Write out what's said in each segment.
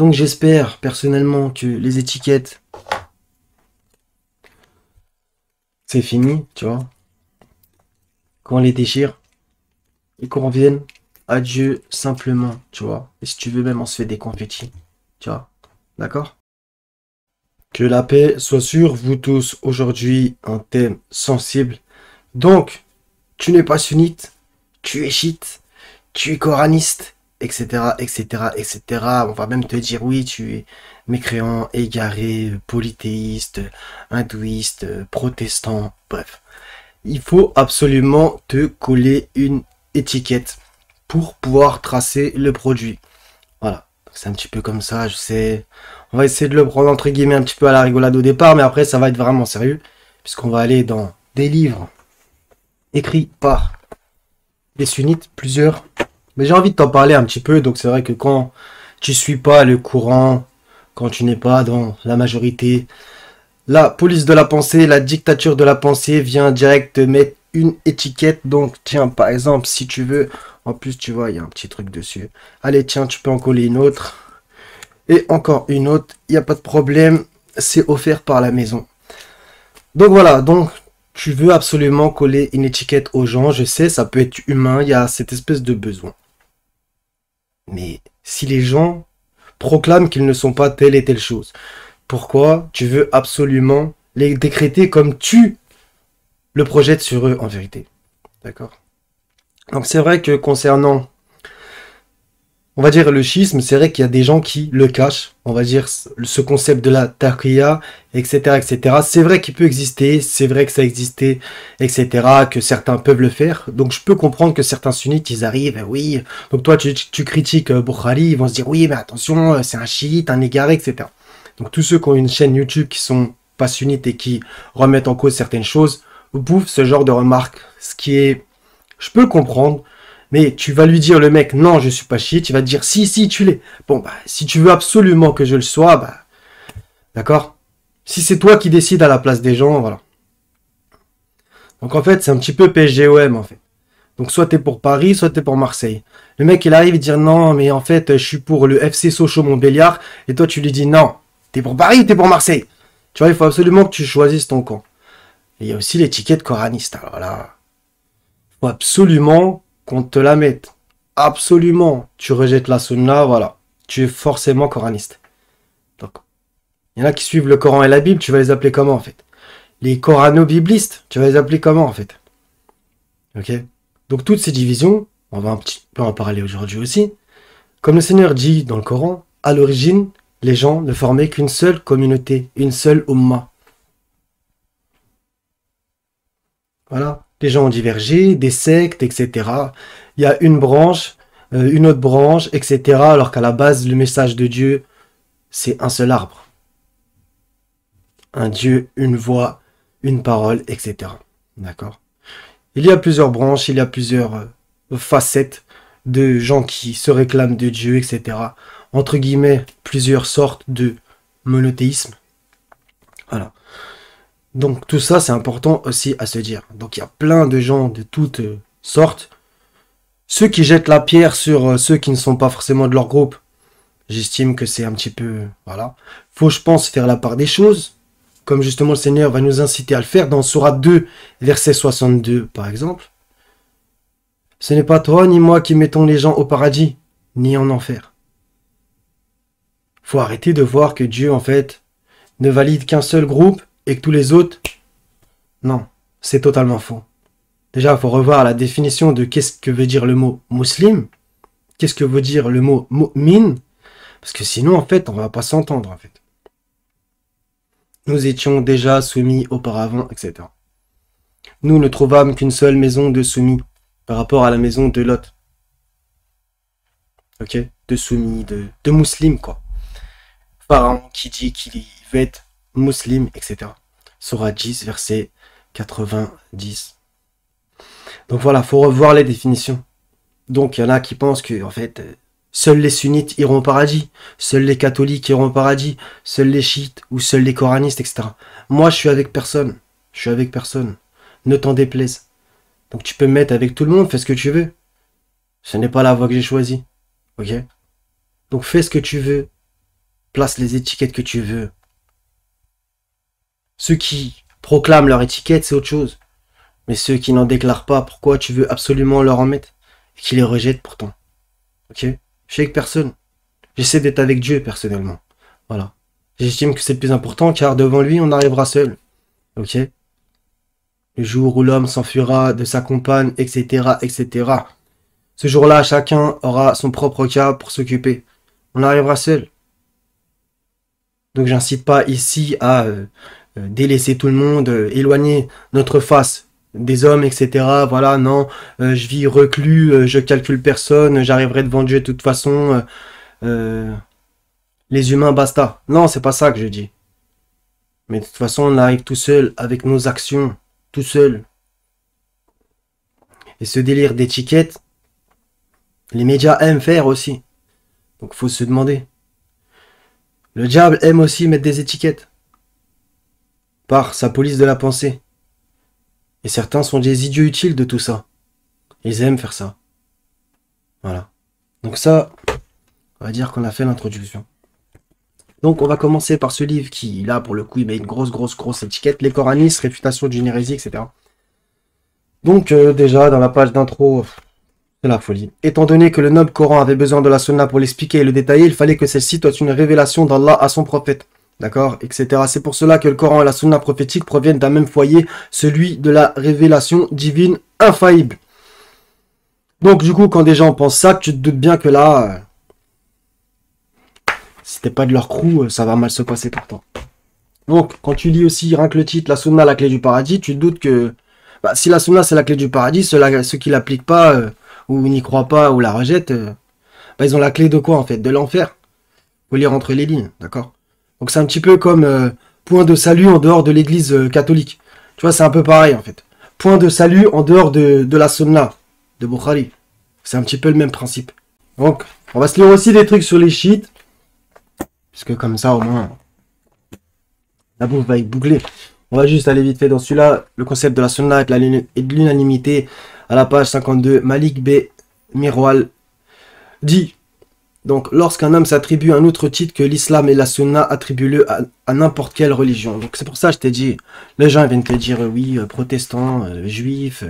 Donc j'espère personnellement que les étiquettes, c'est fini, tu vois. Qu'on les déchire et qu'on revienne à Dieu simplement, tu vois. Et si tu veux même, on se fait des confettis, tu vois. D'accord? Que la paix soit sur vous tous. Aujourd'hui, un thème sensible. Donc, tu n'es pas sunnite, tu es chiite, tu es coraniste, etc., etc., etc. On va même te dire, oui, tu es mécréant, égaré, polythéiste, hindouiste, protestant, bref. Il faut absolument te coller une étiquette pour pouvoir tracer le produit. Voilà, c'est un petit peu comme ça, je sais. On va essayer de le prendre entre guillemets un petit peu à la rigolade au départ, mais après ça va être vraiment sérieux, puisqu'on va aller dans des livres écrits par des sunnites, plusieurs. Mais j'ai envie de t'en parler un petit peu, donc c'est vrai que quand tu suis pas le courant, quand tu n'es pas dans la majorité, la police de la pensée, la dictature de la pensée vient direct te mettre une étiquette. Donc tiens, par exemple, si tu veux, en plus tu vois, il y a un petit truc dessus. Allez, tiens, tu peux en coller une autre. Et encore une autre, il n'y a pas de problème, c'est offert par la maison. Donc voilà, donc tu veux absolument coller une étiquette aux gens, je sais, ça peut être humain, il y a cette espèce de besoin. Mais si les gens proclament qu'ils ne sont pas telle et telle chose, pourquoi tu veux absolument les décréter comme tu le projettes sur eux en vérité? D'accord? Donc c'est vrai que concernant, on va dire le schisme, c'est vrai qu'il y a des gens qui le cachent, on va dire ce concept de la taqiyya, etc., etc. C'est vrai qu'il peut exister, c'est vrai que ça existait, etc., que certains peuvent le faire. Donc je peux comprendre que certains sunnites, ils arrivent, oui. Donc toi, tu critiques Bukhari, ils vont se dire, oui, mais attention, c'est un chiite, un égaré, etc. Donc tous ceux qui ont une chaîne YouTube qui sont pas sunnites et qui remettent en cause certaines choses, bouffent ce genre de remarques, ce qui est, je peux le comprendre. Mais tu vas lui dire, le mec, non, je suis pas chiite. Tu vas te dire, si, si, tu l'es. Bon, bah, si tu veux absolument que je le sois, bah, d'accord? Si c'est toi qui décides à la place des gens, voilà. Donc, en fait, c'est un petit peu PSGOM, en fait. Donc, soit t'es pour Paris, soit t'es pour Marseille. Le mec, il arrive, il dit, non, mais en fait, je suis pour le FC Sochaux-Montbéliard. Et toi, tu lui dis, non, t'es pour Paris ou t'es pour Marseille? Tu vois, il faut absolument que tu choisisses ton camp. Et il y a aussi l'étiquette coraniste. Alors là, il faut absolument qu'on te la mette. Absolument, tu rejettes la sunna, voilà. Tu es forcément coraniste. Donc, il y en a qui suivent le Coran et la Bible, tu vas les appeler comment en fait? Les corano-biblistes, tu vas les appeler comment en fait? Ok? Donc toutes ces divisions, on va un petit peu en parler aujourd'hui aussi. Comme le Seigneur dit dans le Coran, à l'origine, les gens ne formaient qu'une seule communauté, une seule umma. Voilà. Les gens ont divergé, des sectes, etc. Il y a une branche, une autre branche, etc. Alors qu'à la base, le message de Dieu, c'est un seul arbre. Un Dieu, une voix, une parole, etc. D'accord? Il y a plusieurs branches, il y a plusieurs facettes de gens qui se réclament de Dieu, etc. Entre guillemets, plusieurs sortes de monothéisme. Voilà. Donc tout ça, c'est important aussi à se dire. Donc il y a plein de gens de toutes sortes. Ceux qui jettent la pierre sur ceux qui ne sont pas forcément de leur groupe, j'estime que c'est un petit peu... Voilà. Faut, je pense, faire la part des choses. Comme justement le Seigneur va nous inciter à le faire dans Sourate 2, verset 62, par exemple. Ce n'est pas toi ni moi qui mettons les gens au paradis, ni en enfer. Faut arrêter de voir que Dieu, en fait, ne valide qu'un seul groupe et que tous les autres... Non, c'est totalement faux. Déjà, il faut revoir la définition de qu'est-ce que veut dire le mot musulman, qu'est-ce que veut dire le mot mu'min, parce que sinon, en fait, on va pas s'entendre, en fait. Nous étions déjà soumis auparavant, etc. Nous ne trouvâmes qu'une seule maison de soumis par rapport à la maison de Lot. Ok? De soumis, de musulmans, quoi. Pharaon qui dit qu'il veut être musulman, etc. Sourate 10, verset 90. Donc voilà, faut revoir les définitions. Donc il y en a qui pensent que, en fait, seuls les sunnites iront au paradis, seuls les catholiques iront au paradis, seuls les chiites ou seuls les coranistes, etc. Moi, je suis avec personne. Je suis avec personne. Ne t'en déplaise. Donc tu peux me mettre avec tout le monde, fais ce que tu veux. Ce n'est pas la voie que j'ai choisie. Ok? Donc fais ce que tu veux. place les étiquettes que tu veux. Ceux qui proclament leur étiquette, c'est autre chose. Mais ceux qui n'en déclarent pas, pourquoi tu veux absolument leur en mettre et qui les rejettent pourtant. Ok? Je suis avec personne. J'essaie d'être avec Dieu personnellement. Voilà. J'estime que c'est le plus important car devant lui, on arrivera seul. Ok? Le jour où l'homme s'enfuira de sa compagne, etc., etc. Ce jour-là, chacun aura son propre cas pour s'occuper. On arrivera seul. Donc j'incite pas ici à délaisser tout le monde, éloigner notre face des hommes, etc. Voilà, non, je vis reclus, je calcule personne, j'arriverai devant Dieu de toute façon. Les humains, basta. Non, c'est pas ça que je dis. Mais de toute façon, on arrive tout seul avec nos actions, tout seul. Et ce délire d'étiquette, les médias aiment faire aussi. Donc faut se demander. Le diable aime aussi mettre des étiquettes. Par sa police de la pensée. Et certains sont des idiots utiles de tout ça. Ils aiment faire ça. Voilà. Donc ça, on va dire qu'on a fait l'introduction. Donc on va commencer par ce livre qui, là, pour le coup, il met une grosse étiquette. Les Coranistes, réfutation d'une hérésie, etc. Donc déjà, dans la page d'intro, c'est la folie. Étant donné que le noble Coran avait besoin de la sunna pour l'expliquer et le détailler, il fallait que celle-ci soit une révélation d'Allah à son prophète. D'accord, etc. C'est pour cela que le Coran et la sunna prophétique proviennent d'un même foyer, celui de la révélation divine infaillible. Donc du coup, quand des gens pensent ça, tu te doutes bien que là, si t'es pas de leur crew, ça va mal se passer pour toi. Donc, quand tu lis aussi rien que le titre, la sunna, la clé du paradis, tu te doutes que si la sunna c'est la clé du paradis, ceux qui l'appliquent pas, ou n'y croient pas, ou la rejettent, ils ont la clé de quoi en fait? De l'enfer. Faut lire entre les lignes, d'accord? Donc c'est un petit peu comme point de salut en dehors de l'église catholique. Tu vois, c'est un peu pareil en fait. Point de salut en dehors de la sunna de Bukhari. C'est un petit peu le même principe. Donc, on va se lire aussi des trucs sur les chiites. Puisque comme ça, au moins, la bouffe va y boucler. On va juste aller vite fait dans celui-là. Le concept de la sunna et de l'unanimité. À la page 52, Malik B. Mirwal dit... Donc, lorsqu'un homme s'attribue un autre titre que l'islam et la sunna, attribue-le à n'importe quelle religion. Donc, c'est pour ça que je t'ai dit, les gens viennent te dire, oui, protestant, juif,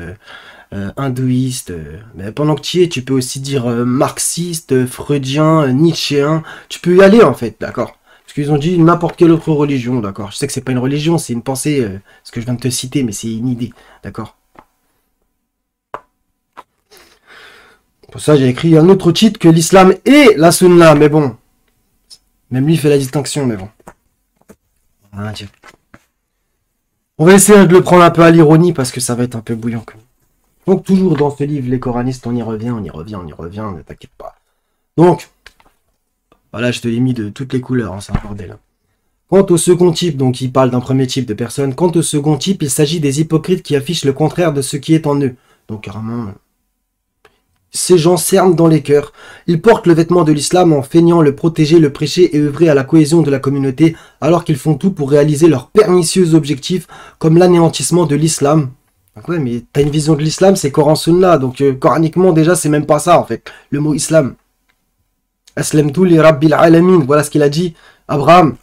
hindouiste. Mais pendant que tu y es, tu peux aussi dire marxiste, freudien, nietzschéen. Tu peux y aller, en fait, d'accord? Parce qu'ils ont dit n'importe quelle autre religion, d'accord? Je sais que c'est pas une religion, c'est une pensée, ce que je viens de te citer, mais c'est une idée, d'accord? Pour ça, j'ai écrit un autre titre que l'islam et la sunna, mais bon. Même lui fait la distinction, mais bon. Ah, Dieu. On va essayer de le prendre un peu à l'ironie parce que ça va être un peu bouillant. Donc, toujours dans ce livre, les coranistes, on y revient, ne t'inquiète pas. Donc, voilà, je te l'ai mis de toutes les couleurs, hein, c'est un bordel. Quant au second type, donc il parle d'un premier type de personnes. Quant au second type, il s'agit des hypocrites qui affichent le contraire de ce qui est en eux. Donc, carrément... Ces gens cernent dans les cœurs. Ils portent le vêtement de l'islam en feignant le protéger, le prêcher et œuvrer à la cohésion de la communauté, alors qu'ils font tout pour réaliser leurs pernicieux objectifs, comme l'anéantissement de l'islam. Donc ouais, mais t'as une vision de l'islam, c'est Coran Sunna, donc coraniquement déjà c'est même pas ça en fait, le mot islam. Aslamtu li rabbil alamin, voilà ce qu'il a dit, Abraham.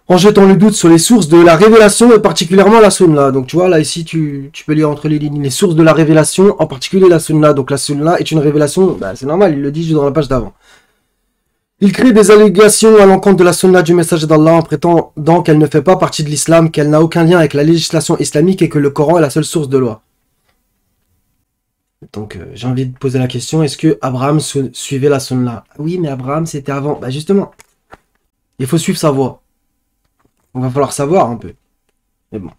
En jetant le doute sur les sources de la révélation et particulièrement la sunna. Donc tu vois, là ici tu peux lire entre les lignes les sources de la révélation, en particulier la sunna. Donc la sunna est une révélation, c'est normal, il le dit juste dans la page d'avant. Il crée des allégations à l'encontre de la sunna du message d'Allah en prétendant qu'elle ne fait pas partie de l'islam, qu'elle n'a aucun lien avec la législation islamique et que le Coran est la seule source de loi. Donc j'ai envie de poser la question, est-ce que Abraham suivait la sunna? Oui, mais Abraham c'était avant. Justement, il faut suivre sa voie. On va falloir savoir un peu. Mais bon.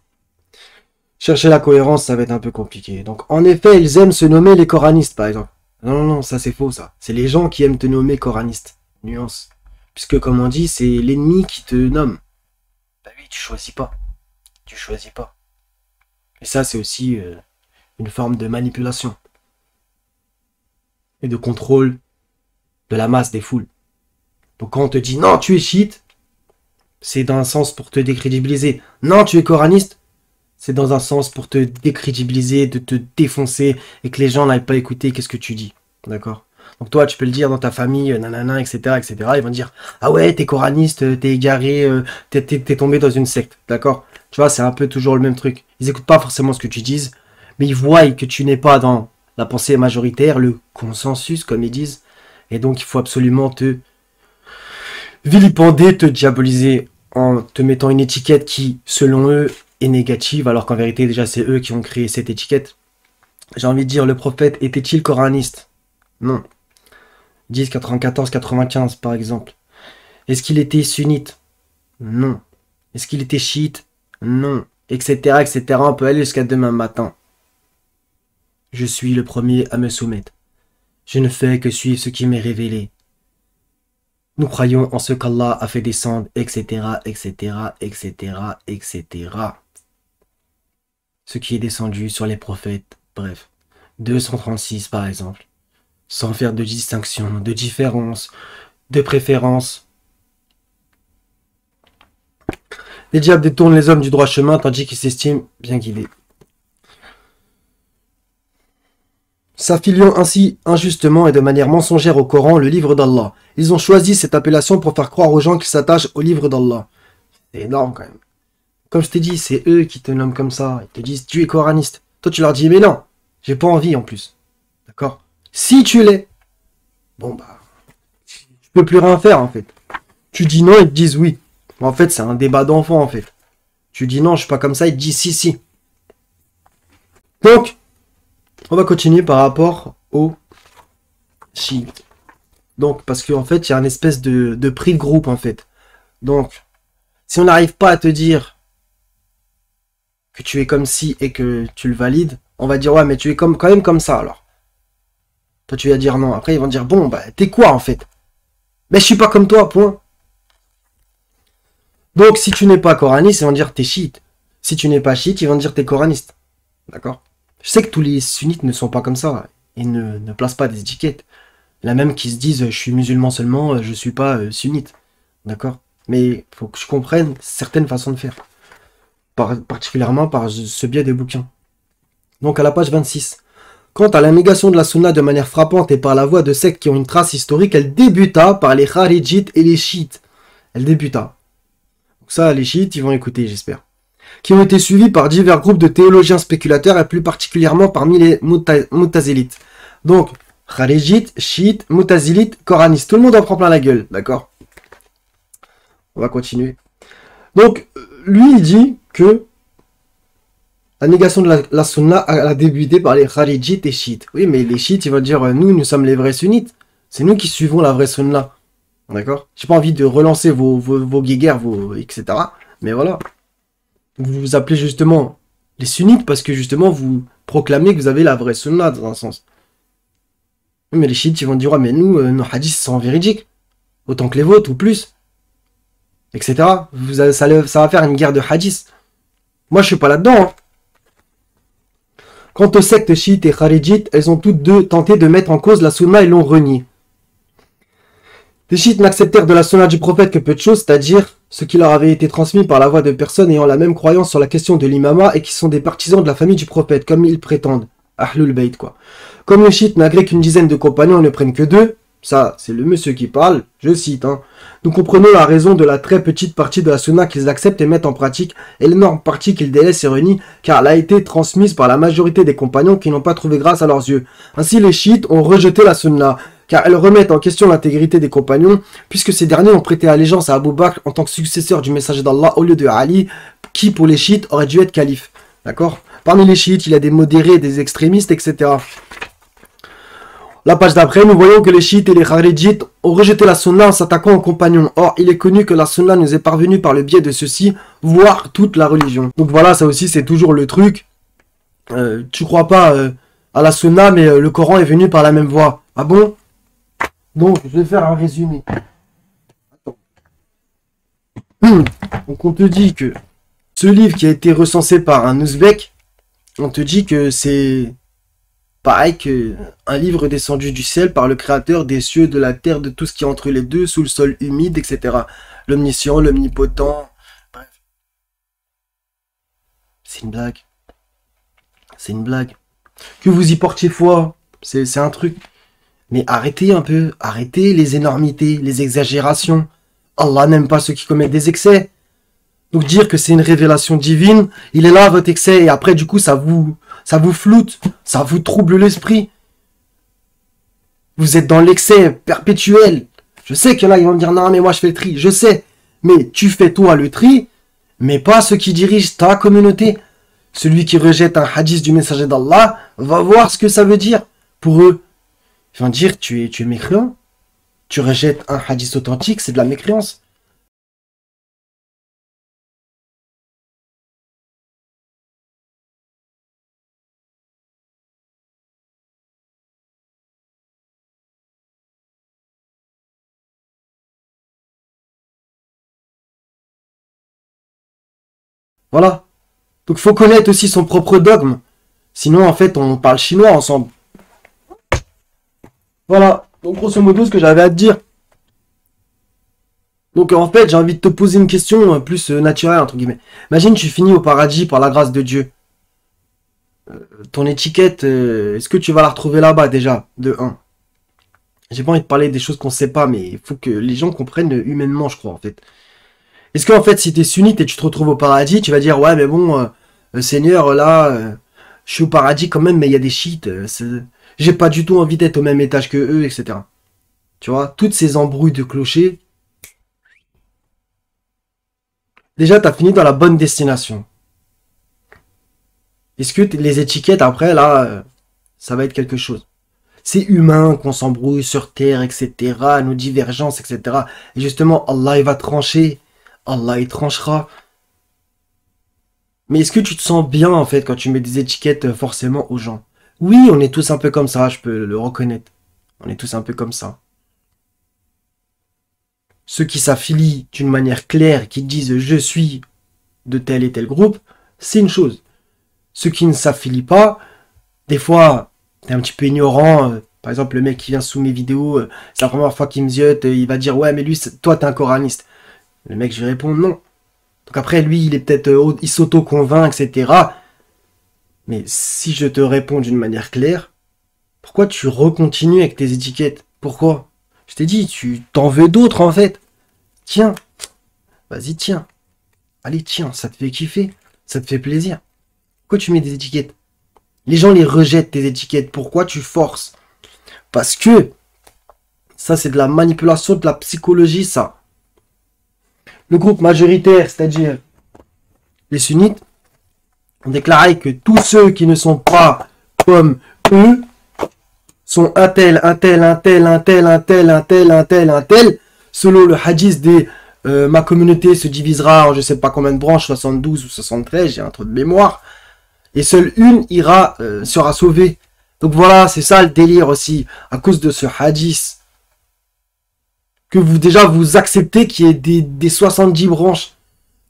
Chercher la cohérence, ça va être un peu compliqué. Donc, en effet, ils aiment se nommer les coranistes, par exemple. Non, ça c'est faux, ça. C'est les gens qui aiment te nommer coraniste. Nuance. Puisque, comme on dit, c'est l'ennemi qui te nomme. Oui, tu choisis pas. Tu choisis pas. Et ça, c'est aussi une forme de manipulation. Et de contrôle de la masse des foules. Donc, quand on te dit, non, tu es chiite, c'est dans un sens pour te décrédibiliser. Non, tu es coraniste, c'est dans un sens pour te décrédibiliser, de te défoncer, et que les gens n'aillent pas écouter qu'est-ce que tu dis. D'accord? Donc toi, tu peux le dire dans ta famille, nanana, etc., etc. Ils vont dire, ah ouais, t'es coraniste, t'es égaré, t'es tombé dans une secte, d'accord? Tu vois, c'est un peu toujours le même truc. Ils écoutent pas forcément ce que tu dises, mais ils voient que tu n'es pas dans la pensée majoritaire, le consensus, comme ils disent. Et donc, il faut absolument te vilipender, te diaboliser en te mettant une étiquette qui, selon eux, est négative, alors qu'en vérité, déjà, c'est eux qui ont créé cette étiquette. J'ai envie de dire, le prophète était-il coraniste? Non. 10, 94, 95, par exemple. Est-ce qu'il était sunnite? Non. Est-ce qu'il était chiite? Non. Etc., etc. On peut aller jusqu'à demain matin. Je suis le premier à me soumettre. Je ne fais que suivre ce qui m'est révélé. Nous croyons en ce qu'Allah a fait descendre, etc., etc., etc., etc. Ce qui est descendu sur les prophètes, bref. 236 par exemple. Sans faire de distinction, de différence, de préférence. Les diables détournent les hommes du droit chemin tandis qu'ils s'estiment bien guidés. S'affiliant ainsi injustement et de manière mensongère au Coran, le livre d'Allah. Ils ont choisi cette appellation pour faire croire aux gens qu'ils s'attachent au livre d'Allah. C'est énorme quand même. Comme je t'ai dit, c'est eux qui te nomment comme ça. Ils te disent, tu es coraniste. Toi, tu leur dis, mais non, j'ai pas envie en plus. D'accord? Si tu l'es, bon bah, tu peux plus rien faire en fait. Tu dis non, ils te disent oui. En fait, c'est un débat d'enfant en fait. Tu dis non, je suis pas comme ça, ils te disent si, si. Donc, on va continuer par rapport au chiites. Donc, parce qu'en fait, il y a une espèce de prix de groupe en fait. Donc, si on n'arrive pas à te dire que tu es comme ci et que tu le valides, on va dire ouais, mais tu es quand même comme ça alors. Toi, tu vas dire non. Après, ils vont dire bon, bah, t'es quoi en fait? Mais je suis pas comme toi, point. Donc, si tu n'es pas coraniste, ils vont dire t'es chiite. Si tu n'es pas chiite, ils vont dire t'es coraniste. D'accord? Je sais que tous les sunnites ne sont pas comme ça. Ils ne placent pas des étiquettes. Il y en a même qui se disent je suis musulman seulement, je suis pas sunnite. D'accord? Mais il faut que je comprenne certaines façons de faire. Particulièrement par ce biais des bouquins. Donc à la page 26. Quant à la négation de la sunna de manière frappante et par la voie de sectes qui ont une trace historique, elle débuta par les kharijites et les chiites. Elle débuta. Donc ça, les chiites, ils vont écouter, j'espère. Qui ont été suivis par divers groupes de théologiens spéculateurs et plus particulièrement parmi les Mutazilites. Donc, kharijites, chiites, Mutazilites, coranistes. Tout le monde en prend plein la gueule, d'accord? On va continuer. Donc, lui, il dit que la négation de la sunna a débuté par les kharijites et chiites. Oui, mais les chiites, ils vont dire, nous sommes les vrais sunnites. C'est nous qui suivons la vraie sunna. D'accord? J'ai pas envie de relancer vos guéguerres, etc. Mais voilà. Vous vous appelez justement les sunnites parce que justement vous proclamez que vous avez la vraie sunna dans un sens. Mais les chiites, ils vont dire, ouais, mais nous, nos hadiths sont véridiques. Autant que les vôtres ou plus. Etc. Ça va faire une guerre de hadiths. Moi, je suis pas là-dedans. Hein. Quant aux sectes chiites et kharijites, elles ont toutes deux tenté de mettre en cause la sunna et l'ont renié. Les chiites n'acceptèrent de la sunna du prophète que peu de choses, c'est-à-dire ce qui leur avait été transmis par la voix de personnes ayant la même croyance sur la question de l'imama et qui sont des partisans de la famille du prophète, comme ils prétendent. Ahlul Bayt, quoi. Comme les chiites n'agréent qu'une dizaine de compagnons et ne prennent que deux, ça, c'est le monsieur qui parle, je cite, hein. Nous comprenons la raison de la très petite partie de la sunna qu'ils acceptent et mettent en pratique, et l'énorme partie qu'ils délaissent et renient, car elle a été transmise par la majorité des compagnons qui n'ont pas trouvé grâce à leurs yeux. Ainsi, les chiites ont rejeté la sunna, car elles remettent en question l'intégrité des compagnons, puisque ces derniers ont prêté allégeance à Abu Bakr en tant que successeur du messager d'Allah au lieu de Ali, qui pour les chiites aurait dû être calife. D'accord? Parmi les chiites, il y a des modérés, des extrémistes, etc. La page d'après, nous voyons que les chiites et les kharijites ont rejeté la sunna en s'attaquant aux compagnons. Or, il est connu que la sunna nous est parvenue par le biais de ceux-ci, voire toute la religion. Donc voilà, ça aussi, c'est toujours le truc. Tu crois pas à la sunna, mais le Coran est venu par la même voie. Ah bon? Donc, je vais faire un résumé. Attends. Donc, on te dit que ce livre qui a été recensé par un ouzbek, on te dit que c'est pareil qu'un livre descendu du ciel par le créateur des cieux, de la terre, de tout ce qui est entre les deux, sous le sol humide, etc. L'omniscient, l'omnipotent. Bref. C'est une blague. C'est une blague. Que vous y portiez foi, c'est un truc. Mais arrêtez un peu, arrêtez les énormités, les exagérations. Allah n'aime pas ceux qui commettent des excès. Donc dire que c'est une révélation divine, il est là votre excès et après du coup ça vous floute, ça vous trouble l'esprit. Vous êtes dans l'excès perpétuel. Je sais qu'il y en a qui vont me dire non mais moi je fais le tri, je sais. Mais tu fais toi le tri, mais pas ceux qui dirigent ta communauté. Celui qui rejette un hadith du messager d'Allah va voir ce que ça veut dire pour eux. Ils vont dire tu es mécréant. Tu rejettes un hadith authentique, c'est de la mécréance. Voilà. Donc faut connaître aussi son propre dogme. Sinon, en fait, on parle chinois ensemble. Voilà. Donc, grosso modo, ce que j'avais à te dire. Donc, en fait, j'ai envie de te poser une question plus naturelle, entre guillemets. Imagine, tu finis au paradis par la grâce de Dieu. Ton étiquette, est-ce que tu vas la retrouver là-bas déjà, de un? J'ai pas envie de parler des choses qu'on sait pas, mais il faut que les gens comprennent humainement, je crois, en fait. Est-ce qu'en fait, si t'es sunnite et tu te retrouves au paradis, tu vas dire, ouais, mais bon, Seigneur, là, je suis au paradis quand même, mais il y a des chiites, j'ai pas du tout envie d'être au même étage que eux, etc. Tu vois, toutes ces embrouilles de clochers, déjà, t'as fini dans la bonne destination. Est-ce que les étiquettes, après, là, ça va être quelque chose? C'est humain qu'on s'embrouille sur terre, etc., nos divergences, etc. Et justement, Allah, il va trancher. Allah, il tranchera. Mais est-ce que tu te sens bien, en fait, quand tu mets des étiquettes forcément aux gens? Oui, on est tous un peu comme ça, je peux le reconnaître. On est tous un peu comme ça. Ceux qui s'affilient d'une manière claire, qui disent je suis de tel et tel groupe, c'est une chose. Ceux qui ne s'affilient pas, des fois, t'es un petit peu ignorant. Par exemple, le mec qui vient sous mes vidéos, c'est la première fois qu'il me ziote, il va dire ouais, mais lui, toi, t'es un coraniste. Le mec, je lui réponds non. Donc après, lui, il est peut-être, il s'auto-convainc, etc. Mais si je te réponds d'une manière claire, pourquoi tu recontinues avec tes étiquettes? Pourquoi? Je t'ai dit, tu t'en veux d'autres en fait. Tiens, vas-y, tiens. Allez, tiens, ça te fait kiffer, ça te fait plaisir. Pourquoi tu mets des étiquettes? Les gens les rejettent, tes étiquettes. Pourquoi tu forces? Parce que ça, c'est de la manipulation, de la psychologie, ça. Le groupe majoritaire, c'est-à-dire les sunnites, ont déclaré que tous ceux qui ne sont pas comme eux sont un tel, un tel, un tel, un tel, un tel, un tel, un tel, un tel. Selon le hadith des ma communauté se divisera en je sais pas combien de branches, 72 ou 73, j'ai un trou de mémoire. Et seule une sera sauvée. Donc voilà, c'est ça le délire aussi. À cause de ce hadith. Que vous acceptez qu'il y ait des 70 branches.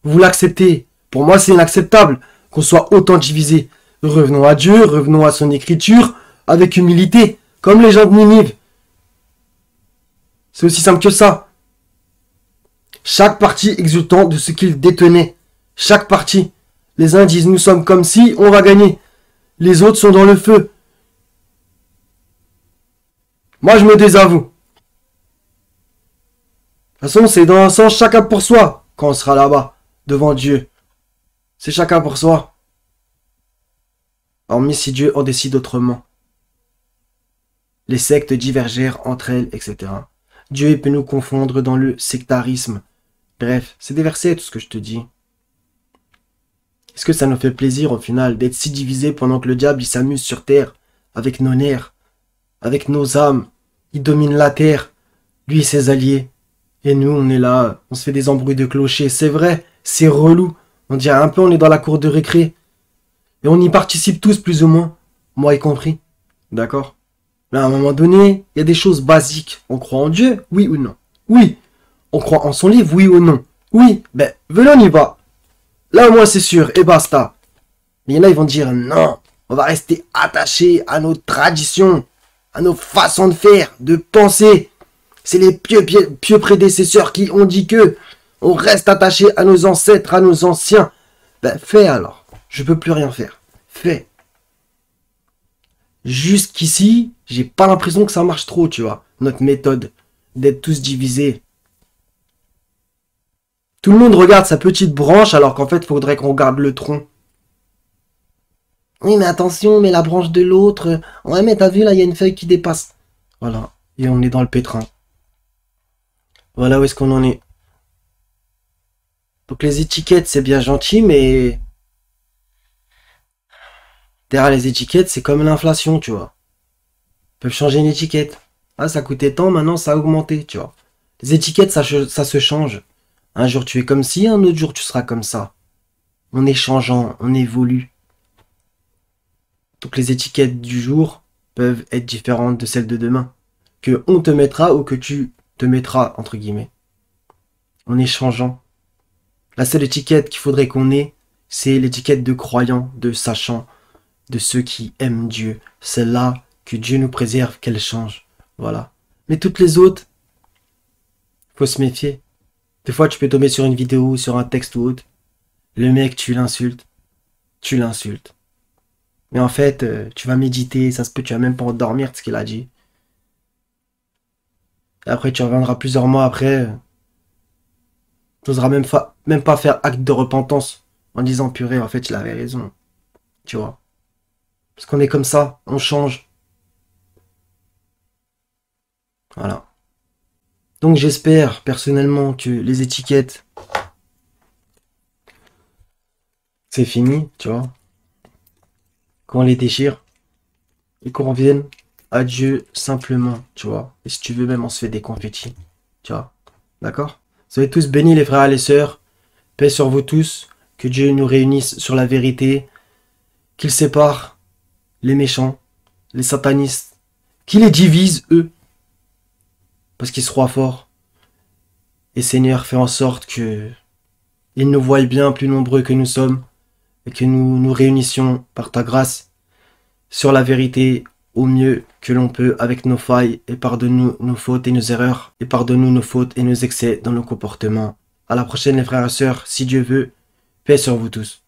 Vous l'acceptez. Pour moi, c'est inacceptable qu'on soit autant divisé. Revenons à Dieu, revenons à son écriture, avec humilité, comme les gens de Ninive. C'est aussi simple que ça. Chaque parti exultant de ce qu'il détenait. Chaque parti. Les uns disent nous sommes comme si, on va gagner. Les autres sont dans le feu. Moi, je me désavoue. De toute façon, c'est dans un sens chacun pour soi quand on sera là-bas, devant Dieu. C'est chacun pour soi. Hormis si Dieu en décide autrement. Les sectes divergèrent entre elles, etc. Dieu peut nous confondre dans le sectarisme. Bref, c'est des versets tout ce que je te dis. Est-ce que ça nous fait plaisir au final d'être si divisés pendant que le diable il s'amuse sur terre avec nos nerfs, avec nos âmes, il domine la terre, lui et ses alliés. Et nous on est là, on se fait des embrouilles de clochers, c'est vrai, c'est relou. On dirait un peu on est dans la cour de récré. Et on y participe tous plus ou moins, moi y compris. D'accord? Mais à un moment donné, il y a des choses basiques. On croit en Dieu, oui ou non? Oui. On croit en son livre, oui ou non? Oui. Ben, venez on y va. Là, au moins, c'est sûr, et basta. Mais il y en a, ils vont dire, non, on va rester attachés à nos traditions, à nos façons de faire, de penser. C'est les pieux prédécesseurs qui ont dit que on reste attaché à nos ancêtres, à nos anciens. Ben, fais alors. Je peux plus rien faire. Fais. Jusqu'ici, j'ai pas l'impression que ça marche trop, tu vois. Notre méthode d'être tous divisés. Tout le monde regarde sa petite branche alors qu'en fait, il faudrait qu'on regarde le tronc. Oui, mais attention, mais la branche de l'autre. Ouais, mais t'as vu, là, il y a une feuille qui dépasse. Voilà. Et on est dans le pétrin. Voilà où est-ce qu'on en est. Donc les étiquettes, c'est bien gentil, mais derrière les étiquettes, c'est comme l'inflation, tu vois. Ils peuvent changer une étiquette. Ah, ça coûtait tant, maintenant ça a augmenté, tu vois. Les étiquettes, ça se change. Un jour tu es comme ci, un autre jour tu seras comme ça. On est changeant, on évolue. Donc les étiquettes du jour peuvent être différentes de celles de demain. Que on te mettra ou que tu te mettras, entre guillemets. On est changeant. La seule étiquette qu'il faudrait qu'on ait, c'est l'étiquette de croyant, de sachant, de ceux qui aiment Dieu. C'est là que Dieu nous préserve, qu'elle change. Voilà. Mais toutes les autres, faut se méfier. Des fois, tu peux tomber sur une vidéo, sur un texte ou autre. Le mec, tu l'insultes. Tu l'insultes. Mais en fait, tu vas méditer, ça se peut, tu vas même pas endormir de ce qu'il a dit. Et après, tu reviendras plusieurs mois après, tu n'oseras même pas faire acte de repentance en disant purée, en fait, il avait raison. Tu vois. Parce qu'on est comme ça, on change. Voilà. Donc j'espère personnellement que les étiquettes, c'est fini, tu vois. Qu'on les déchire et qu'on revienne à Dieu simplement, tu vois. Et si tu veux même, on se fait des confettis, tu vois. D'accord? Soyez tous bénis les frères et les sœurs. Paix sur vous tous. Que Dieu nous réunisse sur la vérité. Qu'il sépare les méchants, les satanistes. Qu'il les divise, eux. Parce qu'ils se croient forts. Et Seigneur, fais en sorte que ils nous voient bien plus nombreux que nous sommes. Et que nous nous réunissions par ta grâce sur la vérité au mieux que l'on peut avec nos failles, et pardonne-nous nos fautes et nos erreurs, et pardonne-nous nos fautes et nos excès dans nos comportements. À la prochaine les frères et sœurs, si Dieu veut, paix sur vous tous.